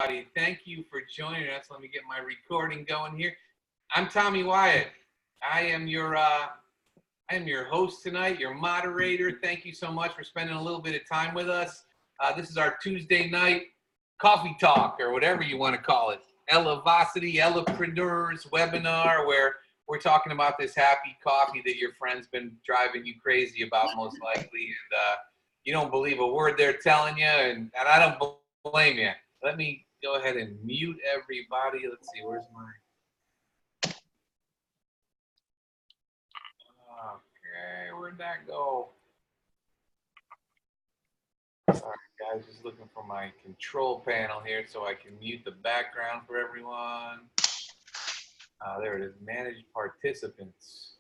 Thank you for joining us. Let me get my recording going here. I'm Tommy Wyatt. I am your host tonight, your moderator. Thank you so much for spending a little bit of time with us. This is our Tuesday night coffee talk, or whatever you want to call it. Elevacity Elevapreneurs webinar, where we're talking about this happy coffee that your friend's been driving you crazy about, most likely, and you don't believe a word they're telling you, and I don't blame you. Let me go ahead and mute everybody. Let's see, where's my... Okay, where'd that go? Sorry, guys, just looking for my control panel here so I can mute the background for everyone. There it is, manage participants.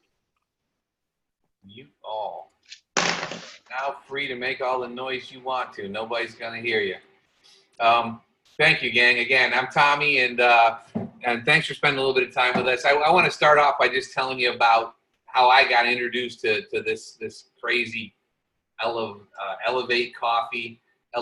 Mute all. Now free to make all the noise you want to. Nobody's gonna hear you. Thank you, gang. Again, I'm Tommy, and thanks for spending a little bit of time with us. I want to start off by just telling you about how I got introduced to this crazy Elevate coffee,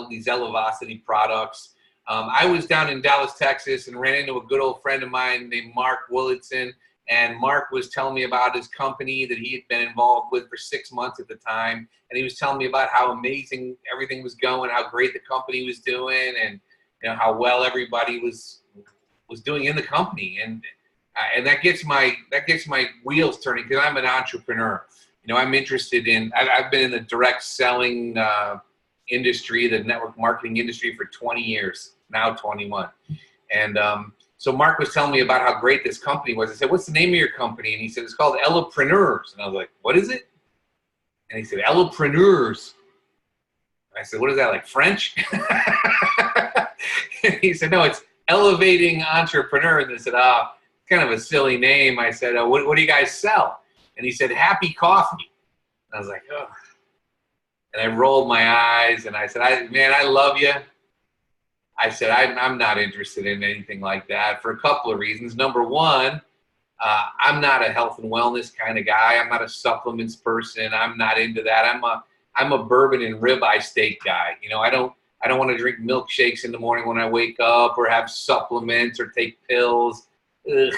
these Elevacity products. I was down in Dallas, Texas, and ran into a good old friend of mine named Mark Willitson, and Mark was telling me about his company that he had been involved with for 6 months at the time, and he was telling me about how amazing everything was going, how great the company was doing, and you know how well everybody was doing in the company, and that gets my wheels turning, because I'm an entrepreneur. You know, I'm interested in. I've been in the direct selling industry, the network marketing industry, for 20 years now, 21, and so Mark was telling me about how great this company was. I said, "What's the name of your company?" And he said, "It's called Elevapreneurs." And I was like, "What is it?" And he said, "Elevapreneurs." And I said, "What is that, like French?" And he said, "No, it's elevating entrepreneurs." And I said, it's kind of a silly name. I said, what do you guys sell?" And he said, "Happy coffee." And I was like, oh. And I rolled my eyes, and I said, man, I love you. I said, I'm not interested in anything like that for a couple of reasons. Number one, I'm not a health and wellness kind of guy. I'm not a supplements person. I'm not into that. I'm a bourbon and ribeye steak guy. You know, I don't want to drink milkshakes in the morning when I wake up, or have supplements, or take pills. Ugh,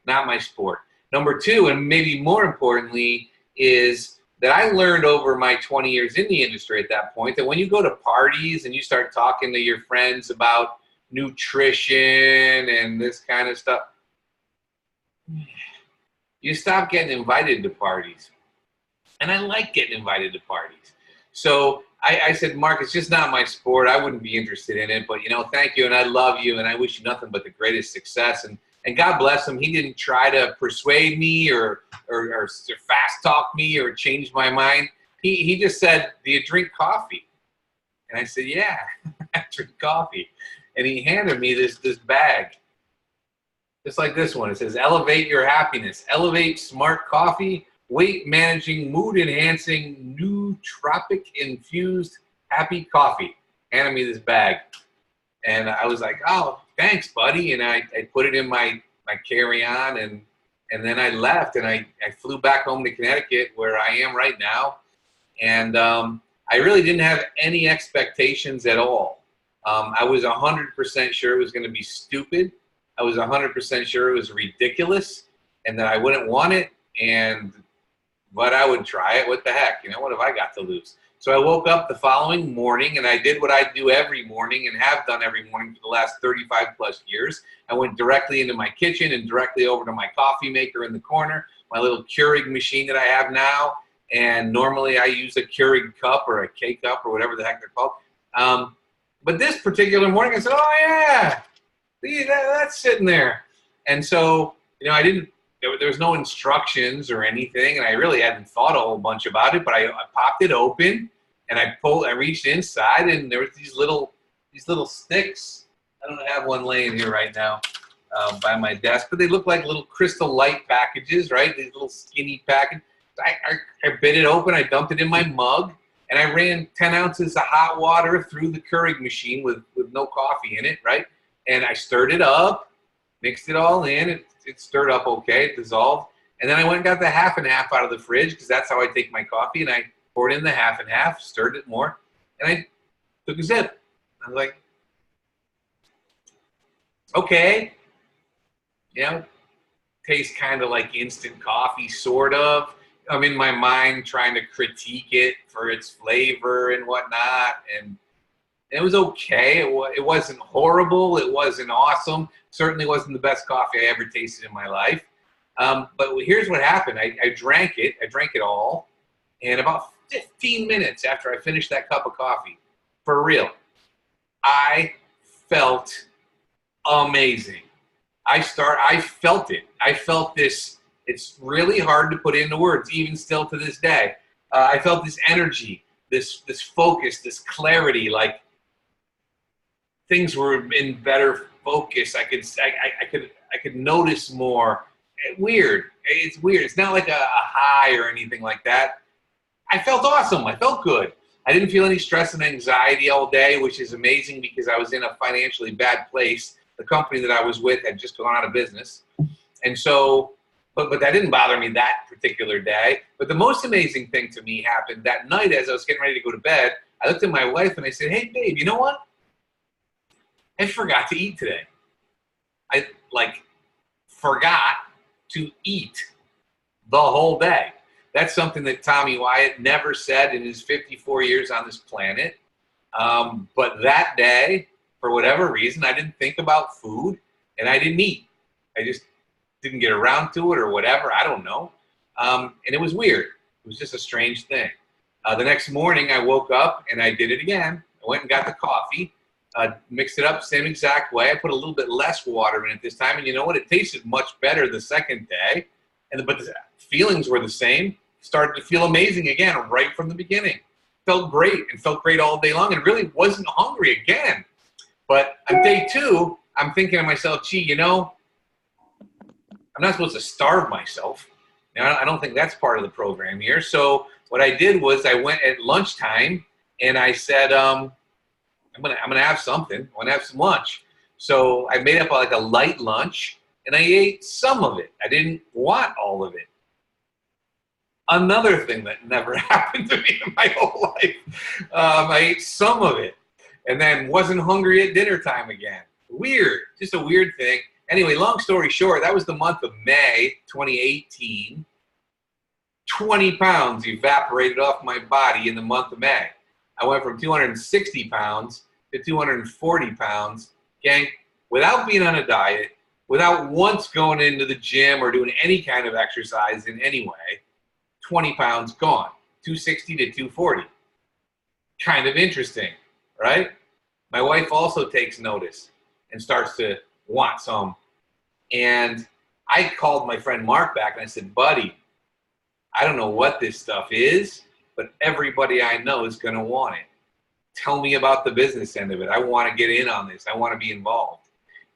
not my sport. Number two, and maybe more importantly, is that I learned over my 20 years in the industry at that point that when you go to parties and you start talking to your friends about nutrition and this kind of stuff, you stop getting invited to parties. And I like getting invited to parties. So I said, "Mark, it's just not my sport. I wouldn't be interested in it, but you know, thank you, and I love you, and I wish you nothing but the greatest success." And God bless him, he didn't try to persuade me or fast talk me or change my mind. He just said, "Do you drink coffee?" And I said, "Yeah, I drink coffee." And he handed me this bag, just like this one. It says, "Elevate your happiness. Elevate smart coffee. Weight managing, mood enhancing, nootropic infused happy coffee." Handed me this bag. And I was like, "Oh, thanks, buddy." And I put it in my carry-on, and then I left, and I flew back home to Connecticut, where I am right now. And I really didn't have any expectations at all. I was 100% sure it was going to be stupid. I was 100% sure it was ridiculous, and that I wouldn't want it, but I would try it. What the heck? You know, what have I got to lose? So I woke up the following morning, and I did what I do every morning and have done every morning for the last 35 plus years. I went directly into my kitchen and directly over to my coffee maker in the corner, my little Keurig machine that I have now. And normally I use a Keurig cup or a K-cup or whatever the heck they're called. But this particular morning I said, "Oh yeah, that's sitting there." And so, you know, there was no instructions or anything, and I really hadn't thought a whole bunch about it, but I popped it open, and I reached inside, and there was these little sticks. I don't have one laying here right now by my desk, but they look like little Crystal Light packages, right? These little skinny packages. I bit it open, I dumped it in my mug, and I ran 10 ounces of hot water through the Keurig machine with no coffee in it, right? And I stirred it up, mixed it all in. It stirred up okay, it dissolved. And then I went and got the half and half out of the fridge, because that's how I take my coffee, and I poured in the half and half, stirred it more, and I took a sip. I was like, okay, you know, tastes kind of like instant coffee, sort of. I'm in my mind trying to critique it for its flavor and whatnot, and it was okay. It wasn't horrible. It wasn't awesome. Certainly wasn't the best coffee I ever tasted in my life. But here's what happened. I drank it. I drank it all. And about 15 minutes after I finished that cup of coffee, for real, I felt amazing. I felt it. I felt this. It's really hard to put into words, even still to this day. I felt this energy, this focus, this clarity, like things were in better focus. I could notice more. Weird. It's weird. It's not like a high or anything like that. I felt awesome. I felt good. I didn't feel any stress and anxiety all day, which is amazing because I was in a financially bad place. The company that I was with had just gone out of business. And so, but that didn't bother me that particular day. But the most amazing thing to me happened that night as I was getting ready to go to bed. I looked at my wife and I said, hey, babe, you know what? I forgot to eat today. I forgot to eat the whole day. That's something that Tommy Wyatt never said in his 54 years on this planet. But that day, for whatever reason, I didn't think about food and I didn't eat. I just didn't get around to it or whatever. I don't know. And it was weird. It was just a strange thing. The next morning, I woke up and I did it again. I went and got the coffee, mixed it up same exact way. I put a little bit less water in it this time. And you know what? It tasted much better the second day. But the feelings were the same. Started to feel amazing again right from the beginning. Felt great and felt great all day long and really wasn't hungry again. But on day two, I'm thinking to myself, gee, you know, I'm not supposed to starve myself. Now, I don't think that's part of the program here. So what I did was I went at lunchtime and I said, I'm gonna have something. I want to have some lunch. So I made up like a light lunch and I ate some of it. I didn't want all of it. Another thing that never happened to me in my whole life. I ate some of it and then wasn't hungry at dinner time again. Weird, just a weird thing. Anyway, long story short, that was the month of May 2018. 20 pounds evaporated off my body in the month of May. I went from 260 pounds to 240 pounds, gang, without being on a diet, without once going into the gym or doing any kind of exercise in any way. 20 pounds gone, 260 to 240. Kind of interesting, right? My wife also takes notice and starts to want some. And I called my friend Mark back and I said, buddy, I don't know what this stuff is, but everybody I know is going to want it. Tell me about the business end of it. I want to get in on this. I want to be involved.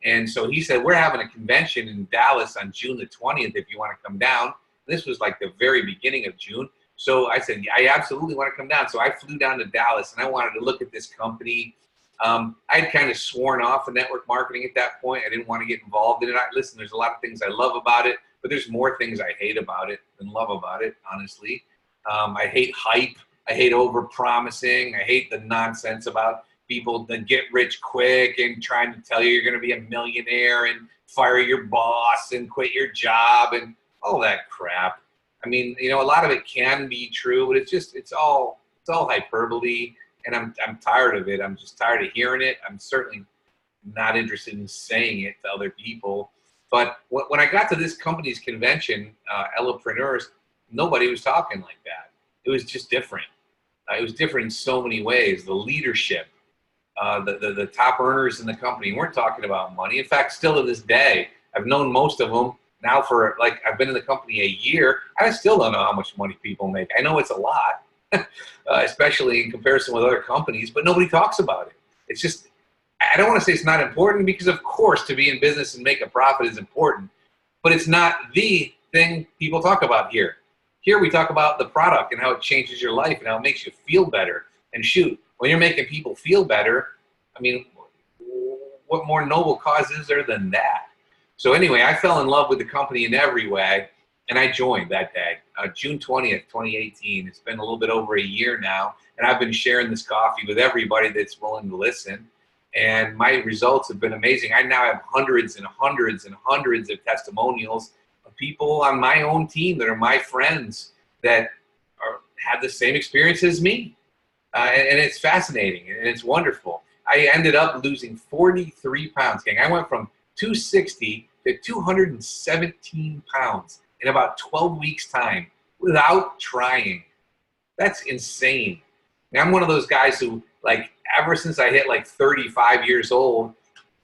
And so he said, we're having a convention in Dallas on June the 20th if you want to come down. This was like the very beginning of June. So I said, I absolutely want to come down. So I flew down to Dallas and I wanted to look at this company. I'd kind of sworn off of network marketing at that point. I didn't want to get involved in it. Listen, there's a lot of things I love about it, but there's more things I hate about it than love about it, honestly. I hate hype. I hate over-promising. I hate the nonsense about people that get rich quick and trying to tell you you're going to be a millionaire and fire your boss and quit your job and all that crap. I mean, you know, a lot of it can be true, but it's all hyperbole, and I'm tired of it. I'm just tired of hearing it. I'm certainly not interested in saying it to other people. But when I got to this company's convention, Elevapreneurs, nobody was talking like that. It was just different. It was different in so many ways. The leadership, the top earners in the company weren't talking about money. In fact, still to this day, I've known most of them now for, like, I've been in the company a year. I still don't know how much money people make. I know it's a lot, especially in comparison with other companies, but nobody talks about it. It's just, I don't want to say it's not important because, of course, to be in business and make a profit is important, but it's not the thing people talk about here. Here we talk about the product and how it changes your life and how it makes you feel better. And shoot, when you're making people feel better, I mean, what more noble cause is there than that? So anyway, I fell in love with the company in every way, and I joined that day, June 20th, 2018. It's been a little bit over a year now, and I've been sharing this coffee with everybody that's willing to listen. and my results have been amazing. I now have hundreds and hundreds and hundreds of testimonials of people on my own team that are my friends that have the same experience as me. And it's fascinating and it's wonderful. I ended up losing 43 pounds, gang. I went from 260 to 217 pounds in about 12 weeks' time without trying. That's insane. Now, I'm one of those guys who, like, ever since I hit like 35 years old,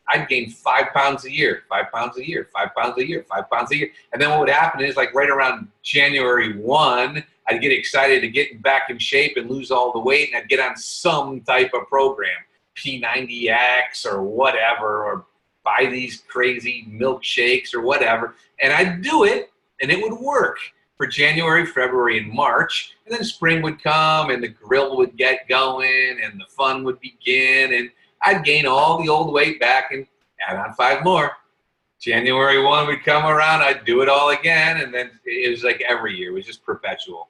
I'd gain 5 pounds a year, 5 pounds a year, 5 pounds a year, 5 pounds a year. And then what would happen is, like, right around January 1, I'd get excited to get back in shape and lose all the weight, and I'd get on some type of program, P90X or whatever, or buy these crazy milkshakes or whatever. And I'd do it, and it would work for January, February, and March. And then spring would come, and the grill would get going, and the fun would begin, and I'd gain all the old weight back and add on 5 more. January 1 would come around, I'd do it all again, and then it was like every year. It was just perpetual.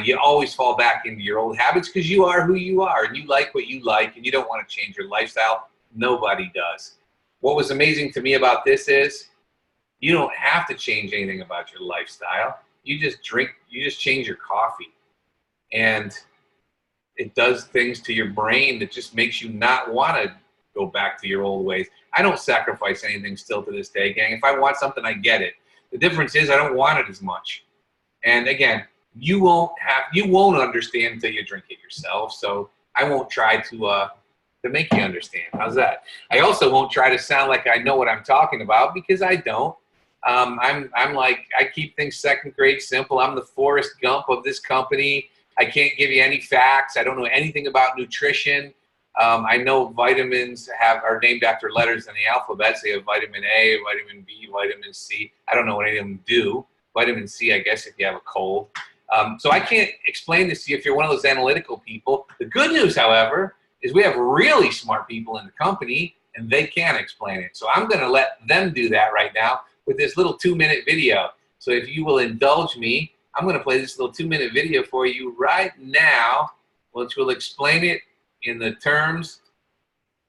You always fall back into your old habits because you are who you are, and you like what you like, and you don't want to change your lifestyle. Nobody does. What was amazing to me about this is you don't have to change anything about your lifestyle. You just change your coffee. And it does things to your brain that just makes you not want to go back to your old ways. I don't sacrifice anything still to this day, gang. If I want something, I get it. The difference is I don't want it as much. And again, you won't understand until you drink it yourself. So I won't try to make you understand. How's that? I also won't try to sound like I know what I'm talking about, because I don't. I'm like, I keep things second grade simple. I'm the Forrest Gump of this company. I can't give you any facts. I don't know anything about nutrition. I know vitamins are named after letters in the alphabet. So you have vitamin A, vitamin B, vitamin C. I don't know what any of them do. Vitamin C, I guess, if you have a cold. So I can't explain this to you if you're one of those analytical people. The good news, however, is we have really smart people in the company, and they can explain it. So I'm going to let them do that right now with this little 2-minute video. So if you will indulge me, I'm going to play this little 2-minute video for you right now, which will explain it in the terms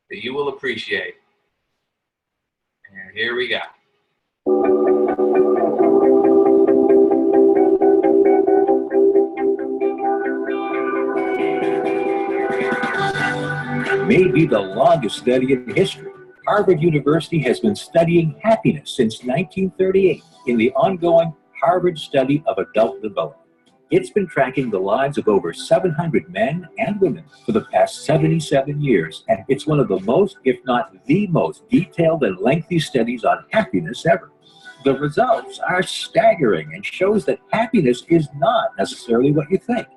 that you will appreciate. And here we go. May be the longest study in history. Harvard University has been studying happiness since 1938 in the ongoing Harvard Study of Adult Development. It's been tracking the lives of over 700 men and women for the past 77 years, and it's one of the most, if not the most, detailed and lengthy studies on happiness ever. The results are staggering and shows that happiness is not necessarily what you think.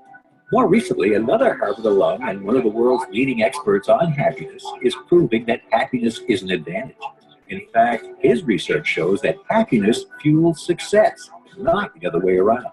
More recently, another Harvard alum and one of the world's leading experts on happiness is proving that happiness is an advantage. In fact, his research shows that happiness fuels success, not the other way around.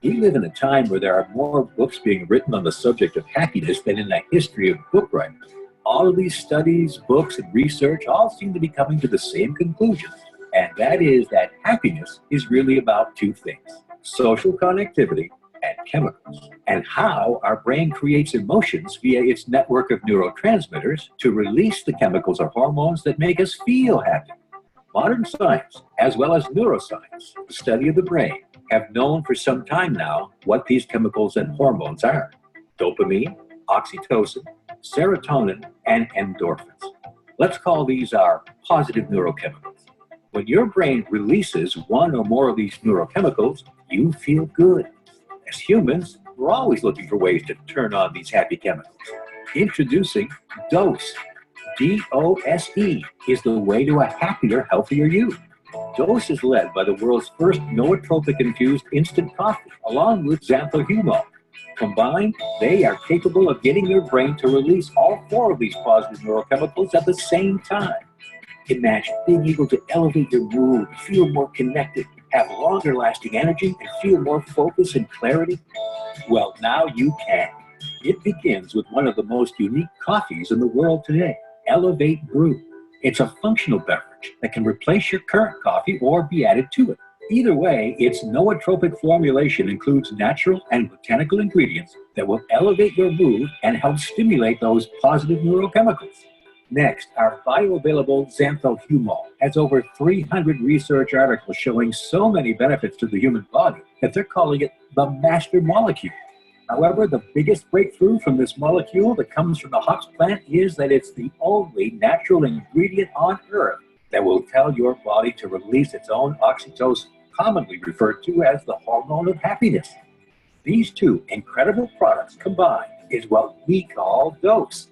We live in a time where there are more books being written on the subject of happiness than in the history of book writing. All of these studies, books, and research all seem to be coming to the same conclusion, and that is that happiness is really about 2 things: social connectivity and chemicals, and how our brain creates emotions via its network of neurotransmitters to release the chemicals or hormones that make us feel happy. Modern science, as well as neuroscience, the study of the brain, have known for some time now what these chemicals and hormones are: dopamine, oxytocin, serotonin, and endorphins. Let's call these our positive neurochemicals. When your brain releases one or more of these neurochemicals, you feel good. As humans, we're always looking for ways to turn on these happy chemicals. Introducing DOSE. D-O-S-E is the way to a happier, healthier you. DOSE is led by the world's first nootropic-infused instant coffee, along with xanthocumol. Combined, they are capable of getting your brain to release all 4 of these positive neurochemicals at the same time. Imagine being able to elevate your mood, feel more connected, have longer lasting energy, and feel more focus and clarity? Well, now you can. It begins with one of the most unique coffees in the world today, Elevate Brew. It's a functional beverage that can replace your current coffee or be added to it. Either way, its nootropic formulation includes natural and botanical ingredients that will elevate your mood and help stimulate those positive neurochemicals. Next, our bioavailable xanthohumol has over 300 research articles showing so many benefits to the human body that they're calling it the master molecule. However, the biggest breakthrough from this molecule that comes from the hops plant is that it's the only natural ingredient on Earth that will tell your body to release its own oxytocin, commonly referred to as the hormone of happiness. These two incredible products combined is what we call dose.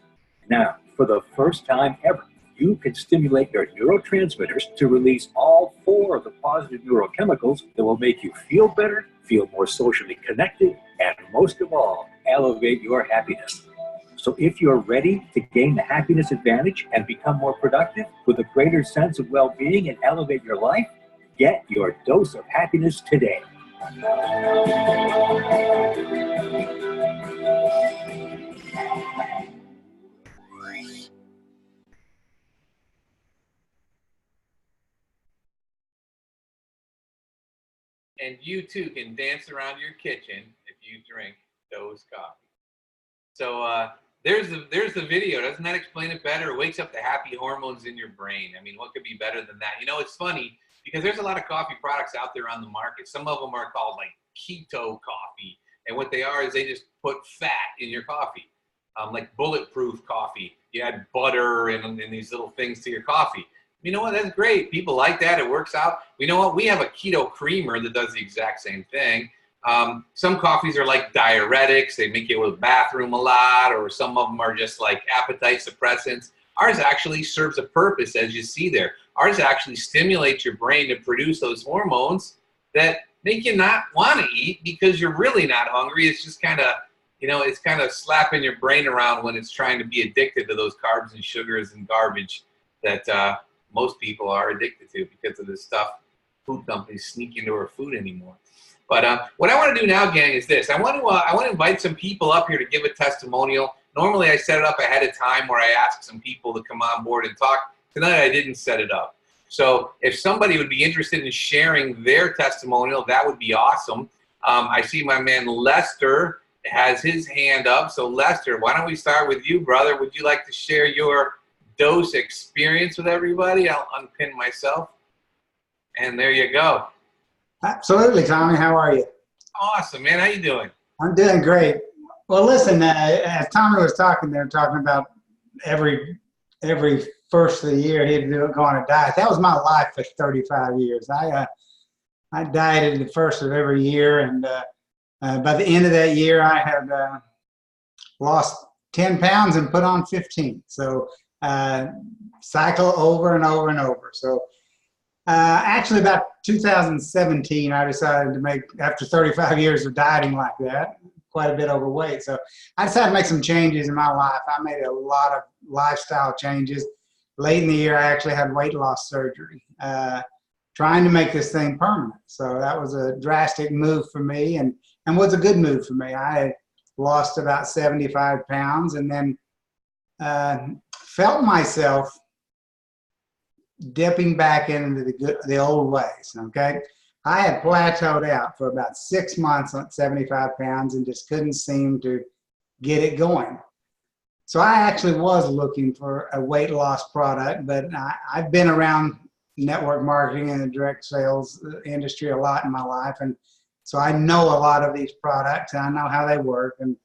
Now, for the first time ever, you can stimulate your neurotransmitters to release all 4 of the positive neurochemicals that will make you feel better, feel more socially connected, and most of all, elevate your happiness. So if you're ready to gain the happiness advantage and become more productive with a greater sense of well-being and elevate your life, get your dose of happiness today. And you too can dance around your kitchen if you drink those coffee. So there's the video. Doesn't that explain it better? It wakes up the happy hormones in your brain. I mean, what could be better than that? You know, it's funny because there's a lot of coffee products out there on the market. Some of them are called like keto coffee. And what they are is they just put fat in your coffee, like bulletproof coffee. You add butter and these little things to your coffee. You know what? That's great. People like that. It works out. You know what? We have a keto creamer that does the exact same thing. Some coffees are like diuretics. They make you go to the bathroom a lot, or some of them are just like appetite suppressants. Ours actually serves a purpose, as you see there. Ours actually stimulates your brain to produce those hormones that make you not want to eat because you're really not hungry. It's just kind of, you know, it's kind of slapping your brain around when it's trying to be addicted to those carbs and sugars and garbage that most people are addicted to because of this stuff food companies sneak into our food anymore. But what I want to do now, gang, is this. I want to invite some people up here to give a testimonial. Normally, I set it up ahead of time where I ask some people to come on board and talk. Tonight, I didn't set it up. So if somebody would be interested in sharing their testimonial, that would be awesome. I see my man Lester has his hand up. So Lester, why don't we start with you, brother? Would you like to share your dose experience with everybody? I'll unpin myself. And there you go. Absolutely, Tommy. How are you? Awesome, man. How you doing? I'm doing great. Well, listen, as Tommy was talking there, talking about every first of the year he'd go on a diet. That was my life for 35 years. I dieted the first of every year, and by the end of that year, I had lost 10 pounds and put on 15. So cycle over and over and over. So actually about 2017, I decided to make, after 35 years of dieting like that, quite a bit overweight. So I decided to make some changes in my life. I made a lot of lifestyle changes. Late in the year, I actually had weight loss surgery, trying to make this thing permanent. So that was a drastic move for me, and was a good move for me. I had lost about 75 pounds and then felt myself dipping back into the old ways, okay? I had plateaued out for about 6 months on 75 pounds and just couldn't seem to get it going. So I actually was looking for a weight loss product, but I've been around network marketing and the direct sales industry a lot in my life, and so I know a lot of these products and I know how they work, and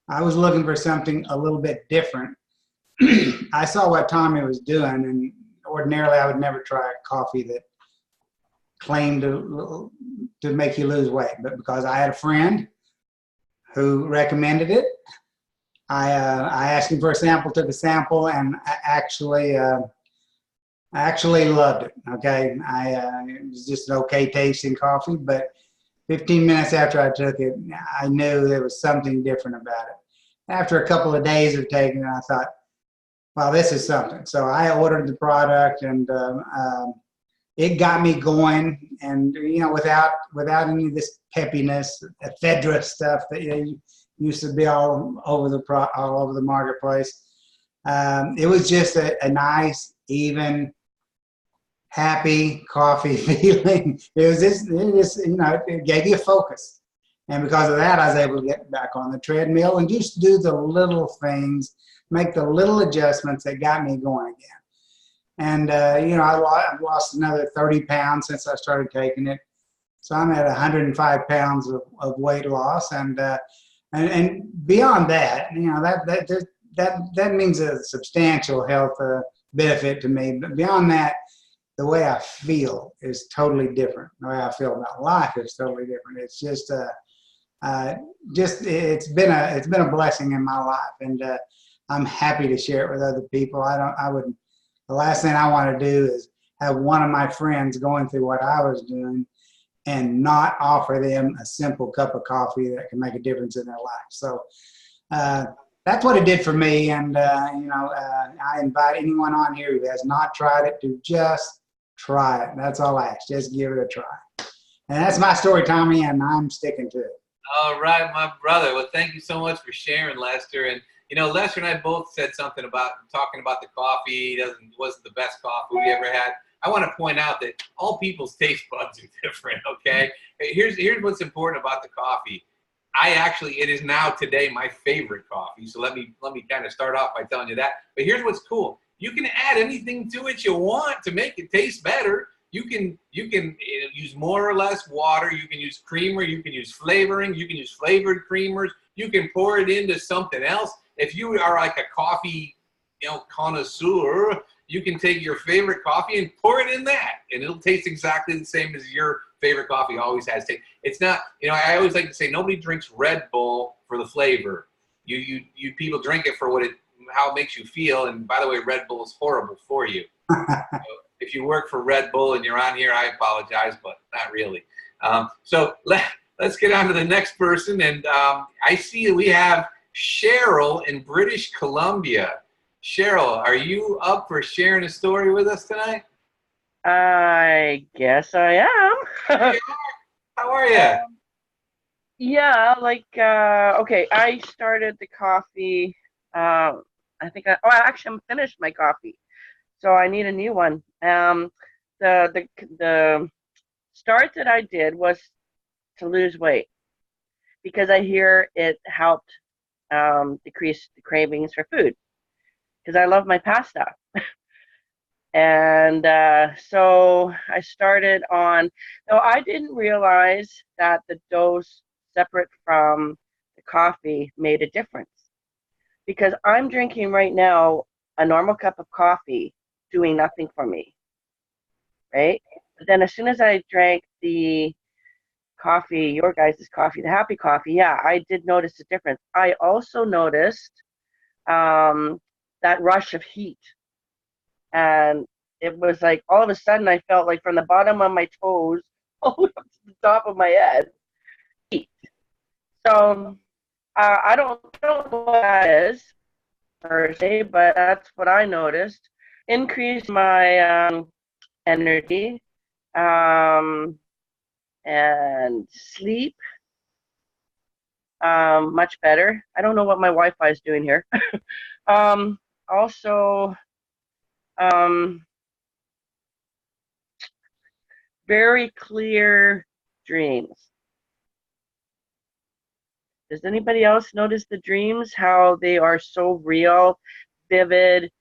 I was looking for something a little bit different. I saw what Tommy was doing, and ordinarily I would never try a coffee that claimed to make you lose weight, but because I had a friend who recommended it, I asked him for a sample, took a sample, and I actually loved it. Okay, it was just an okay tasting coffee, but 15 minutes after I took it, I knew there was something different about it. After a couple of days of taking it, I thought, well, this is something. So I ordered the product, and it got me going. And you know, without any of this peppiness, ephedra stuff that used to be all over the marketplace. It was just a nice, even, happy coffee feeling. It gave you a focus. And because of that, I was able to get back on the treadmill and just do the little things make the little adjustments that got me going again. And, I've lost another 30 pounds since I started taking it. So I'm at 105 pounds of weight loss. And beyond that, that means a substantial health benefit to me. But beyond that, the way I feel is totally different. The way I feel about life is totally different. It's just it's been a blessing in my life, and I'm happy to share it with other people. The last thing I want to do is have one of my friends going through what I was doing and not offer them a simple cup of coffee that can make a difference in their life. So that's what it did for me. And I invite anyone on here who has not tried it to just try it. That's all I ask. Just give it a try. And that's my story, Tommy, and I'm sticking to it. All right, my brother. Well, thank you so much for sharing, Lester. And Lester and I both said something about talking about the coffee. Wasn't the best coffee we ever had. I want to point out that all people's taste buds are different. Okay, here's what's important about the coffee. It is now today my favorite coffee. So let me kind of start off by telling you that. But here's what's cool. You can add anything to it you want to make it taste better. You can use more or less water. You can use creamer. You can use flavoring. You can use flavored creamers. You can pour it into something else. If you are like a coffee, connoisseur, you can take your favorite coffee and pour it in that, and it'll taste exactly the same as your favorite coffee always has. It's not, I always like to say nobody drinks Red Bull for the flavor. You people drink it for how it makes you feel. And by the way, Red Bull is horrible for you. So if you work for Red Bull and you're on here, I apologize, but not really. So let's get on to the next person. And I see that we have Cheryl in British Columbia. Cheryl, are you up for sharing a story with us tonight? I guess I am. How are you? Yeah, okay, I started the coffee. Actually, I'm finished my coffee, so I need a new one. The start that I did was to lose weight because I hear it helped decrease the cravings for food because I love my pasta. And so I started on, no, I didn't realize that the dose separate from the coffee made a difference because I'm drinking right now a normal cup of coffee doing nothing for me, right? But then as soon as I drank the coffee, your guys' coffee, the happy coffee, yeah, I did notice a difference. I also noticed that rush of heat. And it was like all of a sudden I felt like from the bottom of my toes all the way up to the top of my head, heat. So I don't know what that is per se, but that's what I noticed. Increased my energy and sleep much better. I don't know what my Wi-Fi is doing here. Also, very clear dreams. Does anybody else notice the dreams, how they are so real, vivid,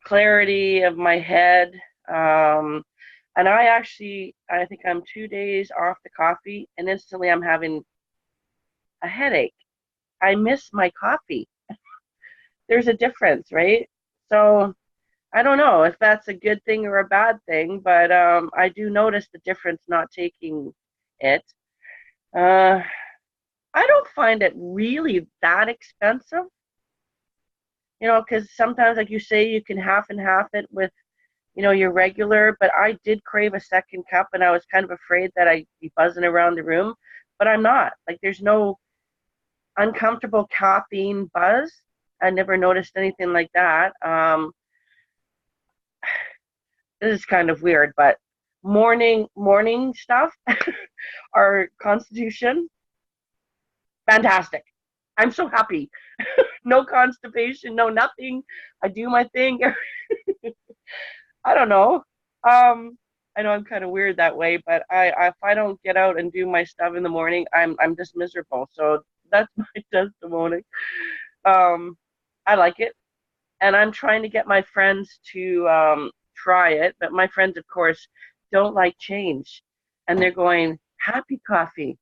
clarity of my head? And I think I'm 2 days off the coffee and instantly I'm having a headache. I miss my coffee. There's a difference, right? So I don't know if that's a good thing or a bad thing, but I do notice the difference not taking it. I don't find it really that expensive, because sometimes, like you say, you can half and half it with, your regular, but I did crave a second cup and I was kind of afraid that I'd be buzzing around the room, but I'm not. Like, there's no uncomfortable caffeine buzz. I never noticed anything like that. This is kind of weird, but morning stuff, our constitution, fantastic. I'm so happy. No constipation, no nothing. I do my thing. I don't know. I know I'm kind of weird that way, but if I don't get out and do my stuff in the morning, I'm just miserable. So that's my testimony. I like it, and I'm trying to get my friends to try it. But my friends, of course, don't like change, and they're going, happy coffee.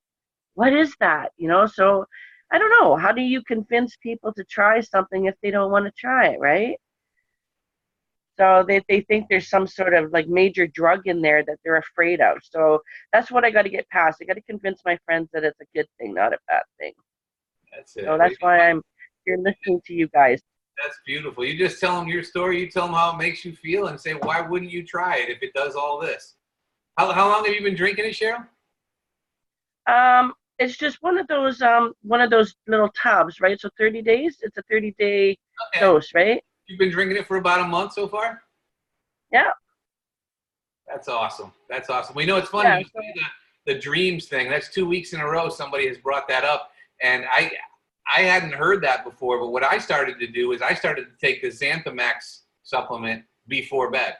What is that? So I don't know. How do you convince people to try something if they don't want to try it, right? So they think there's some sort of like major drug in there that they're afraid of. So that's what I got to get past. I got to convince my friends that it's a good thing, not a bad thing. That's it. So that's why I'm here listening to you guys. That's beautiful. You just tell them your story. You tell them how it makes you feel, and say, why wouldn't you try it if it does all this? How long have you been drinking it, Cheryl? It's just one of those little tubs, right? So 30 days. It's a 30-day dose, right? You've been drinking it for about a month so far? Yeah. That's awesome. That's awesome. We know it's funny. Yeah, You say the dreams thing. That's 2 weeks in a row somebody has brought that up, and I hadn't heard that before. But what I started to do is I started to take the Xanthamax supplement before bed,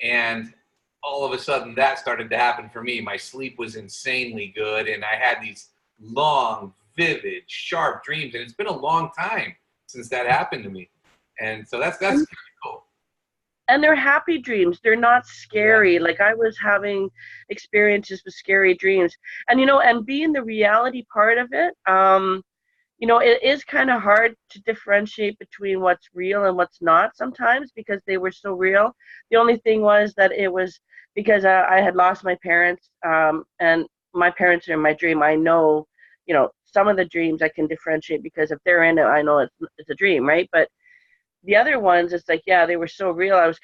and all of a sudden that started to happen for me. My sleep was insanely good, and I had these long, vivid, sharp dreams, and it's been a long time since that happened to me. And so that's pretty cool. And they're happy dreams. They're not scary. Yeah. Like I was having experiences with scary dreams. And and being the reality part of it, it is kind of hard to differentiate between what's real and what's not sometimes because they were so real. The only thing was that it was because I had lost my parents, and my parents are in my dream. I know, some of the dreams I can differentiate because if they're in it, I know it's a dream, right? But the other ones, it's like, yeah, they were so real. I was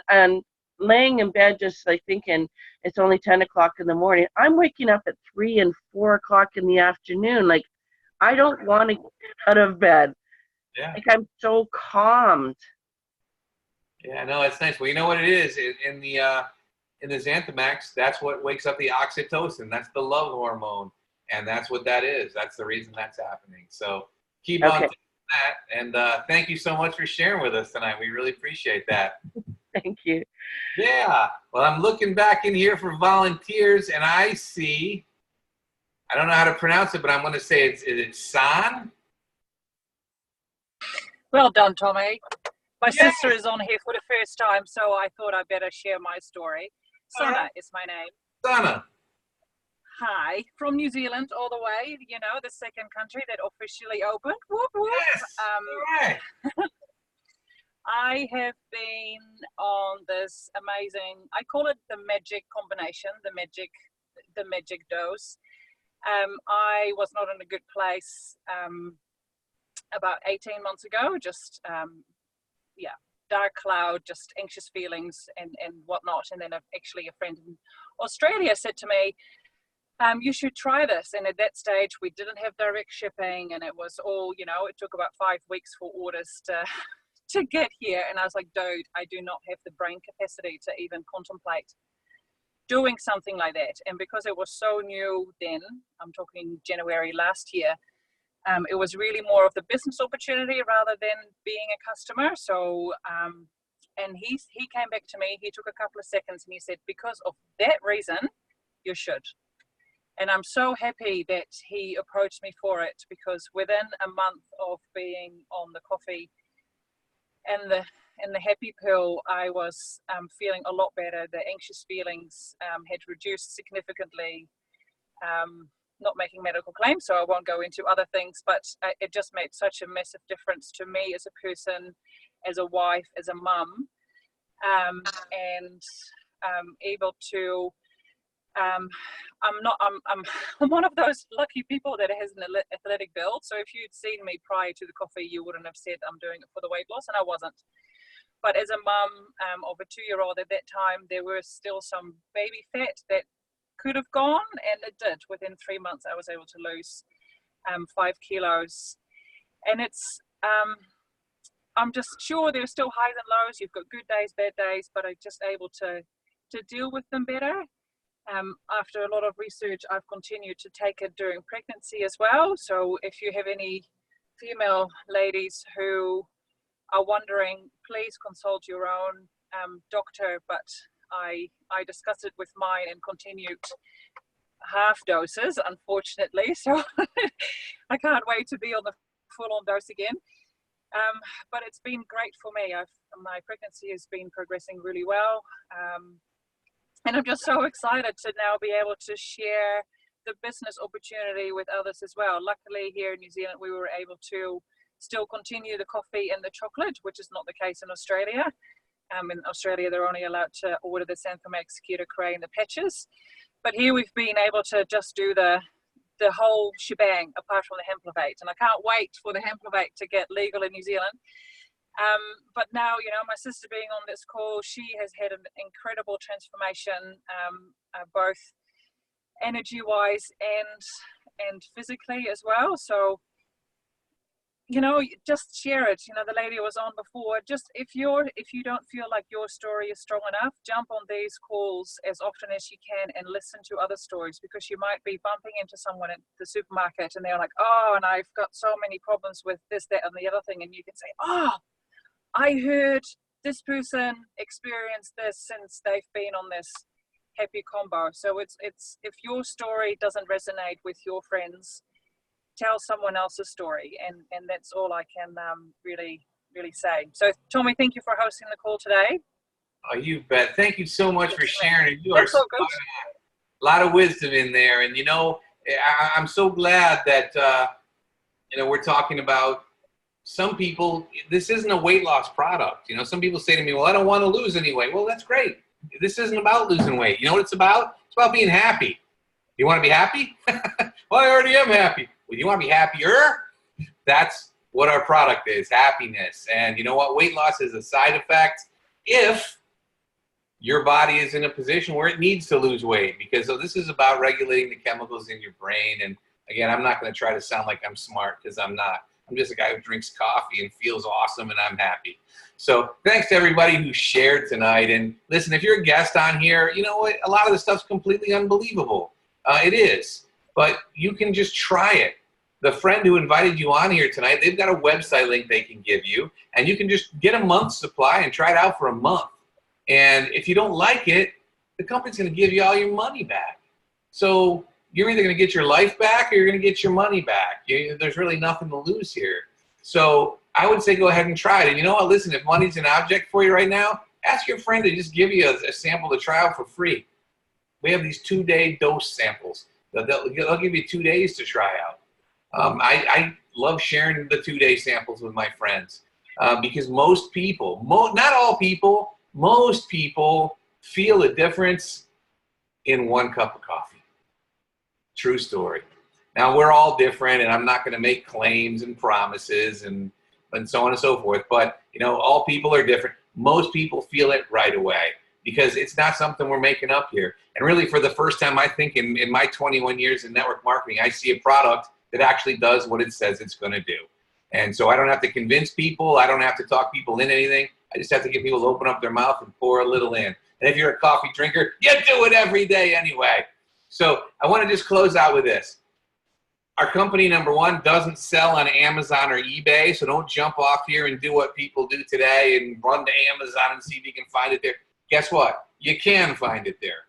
and laying in bed just like thinking it's only 10 o'clock in the morning. I'm waking up at 3 and 4 o'clock in the afternoon. Like, I don't want to get out of bed. Yeah. Like, I'm so calmed. Yeah, no, it's nice. Well, you know what it is in the Xanthamax. That's what wakes up the oxytocin. That's the love hormone, and that's what that is. That's the reason that's happening. So keep on doing that, and thank you so much for sharing with us tonight. We really appreciate that. Thank you. Yeah. Well, I'm looking back in here for volunteers, and I see. I don't know how to pronounce it, but I'm going to say is it San? Well done, Tommy. My sister is on here for the first time, so I thought I'd better share my story. Sana is my name. Sana. Hi, from New Zealand all the way, the second country that officially opened. Whoop, whoop. Yes. I have been on this amazing, I call it the magic combination, the magic dose. I was not in a good place about 18 months ago, just dark cloud, just anxious feelings and whatnot. And then actually a friend in Australia said to me, you should try this. And at that stage we didn't have direct shipping, and it was all, it took about 5 weeks for orders to get here. And I was like, dude, I do not have the brain capacity to even contemplate doing something like that. And because it was so new then, I'm talking January last year, it was really more of the business opportunity rather than being a customer. So, and he came back to me, he took a couple of seconds and he said, because of that reason, you should. And I'm so happy that he approached me for it, because within a month of being on the coffee and the happy pill, I was feeling a lot better. The anxious feelings had reduced significantly. Not making medical claims, so I won't go into other things, but it just made such a massive difference to me as a person, as a wife, as a mum, and able to. I'm one of those lucky people that has an athletic build. So if you'd seen me prior to the coffee, you wouldn't have said I'm doing it for the weight loss, and I wasn't. But as a mum of a 2-year-old at that time, there were still some baby fat that could have gone, and it did. Within 3 months, I was able to lose 5 kilos. And it's, I'm just sure there's still highs and lows. You've got good days, bad days, but I'm just able to deal with them better. After a lot of research, I've continued to take it during pregnancy as well. So if you have any female ladies who are wondering, please consult your own doctor. But I discussed it with mine and continued half doses, unfortunately. So I can't wait to be on the full-on dose again. But it's been great for me. My pregnancy has been progressing really well. And I'm just so excited to now be able to share the business opportunity with others as well. Luckily here in New Zealand, we were able to still continue the coffee and the chocolate, which is not the case in Australia. In Australia, they're only allowed to order the Xanthan executor cray and the patches. But here we've been able to just do the whole shebang apart from the hemplovate. And I can't wait for the hemplovate to get legal in New Zealand. But now, you know, my sister being on this call, she has had an incredible transformation, both energy-wise and physically as well. So, you know, just share it. You know, the lady was on before. Just if you don't feel like your story is strong enough, jump on these calls as often as you can and listen to other stories, because you might be bumping into someone at the supermarket and they're like, oh, and I've got so many problems with this, that, and the other thing, and you can say, oh, I heard this person experience this since they've been on this happy combo. So it's if your story doesn't resonate with your friends, tell someone else's story, and that's all I can really say. So Tommy, thank you for hosting the call today. Oh, you bet. Thank you so much for sharing. You are That's all good. a lot of wisdom in there, and you know, I'm so glad that you know, we're talking about some people. This isn't a weight loss product. You know, some people say to me, well, I don't want to lose any weight. Well, that's great. This isn't about losing weight. You know what it's about? It's about being happy. You want to be happy? Well, I already am happy. Well, you want to be happier? That's what our product is, happiness. And you know what? Weight loss is a side effect if your body is in a position where it needs to lose weight, because so this is about regulating the chemicals in your brain. And again, I'm not going to try to sound like I'm smart, because I'm not. I'm just a guy who drinks coffee and feels awesome, and I'm happy. So thanks to everybody who shared tonight. And listen, if you're a guest on here, you know what? A lot of this stuff's completely unbelievable. It is. But you can just try it. The friend who invited you on here tonight, they've got a website link they can give you, and you can just get a month's supply and try it out for a month. And if you don't like it, the company's going to give you all your money back. So you're either going to get your life back or you're going to get your money back. There's really nothing to lose here. So I would say go ahead and try it. And you know what? Listen, if money's an object for you right now, ask your friend to just give you a sample to try out for free. We have these 2-day dose samples. They'll give you 2 days to try out. I love sharing the 2-day samples with my friends because most people, not all people, most people feel a difference in 1 cup of coffee. True story. Now, we're all different, and I'm not going to make claims and promises and so on and so forth, but you know, all people are different. Most people feel it right away because it's not something we're making up here. And really, for the first time, I think in my 21 years in network marketing, I see a product that actually does what it says it's going to do. And so I don't have to convince people. I don't have to talk people into anything. I just have to get people to open up their mouth and pour a little in. And if you're a coffee drinker, you do it every day anyway. So I want to just close out with this. Our company, number one, doesn't sell on Amazon or eBay, so don't jump off here and do what people do today and run to Amazon and see if you can find it there. Guess what? You can find it there,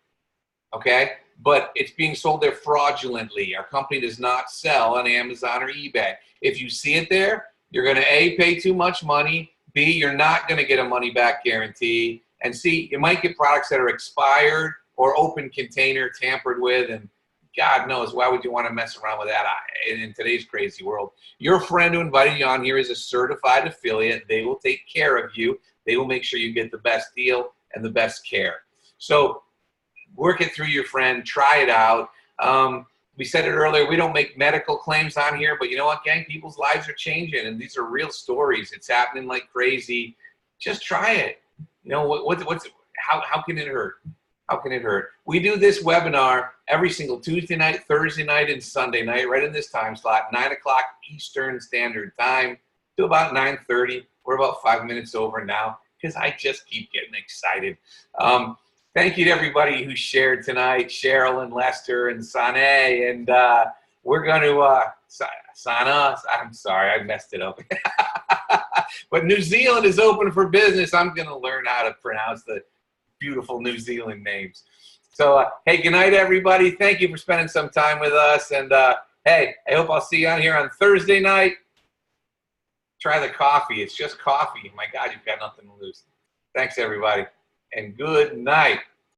okay? But it's being sold there fraudulently. Our company does not sell on Amazon or eBay. If you see it there, you're going to A, pay too much money, B, you're not going to get a money-back guarantee, and C, you might get products that are expired or open container tampered with, and God knows, why would you want to mess around with that in today's crazy world? Your friend who invited you on here is a certified affiliate. They will take care of you. They will make sure you get the best deal and the best care. So work it through your friend. Try it out. We said it earlier, we don't make medical claims on here, but you know what, gang? People's lives are changing, and these are real stories. It's happening like crazy. Just try it. You know, how can it hurt? How can it hurt? We do this webinar every single Tuesday night, Thursday night, and Sunday night, right in this time slot, 9 o'clock Eastern Standard Time to about 9:30. We're about 5 minutes over now because I just keep getting excited. Thank you to everybody who shared tonight, Cheryl and Lester and Sane, and we're going to, Sana, I'm sorry, I messed it up. But New Zealand is open for business. I'm going to learn how to pronounce the beautiful New Zealand names. So, hey, good night, everybody. Thank you for spending some time with us. And, hey, I hope I'll see you on here on Thursday night. try the coffee. It's just coffee. My God, you've got nothing to lose. Thanks, everybody, and good night.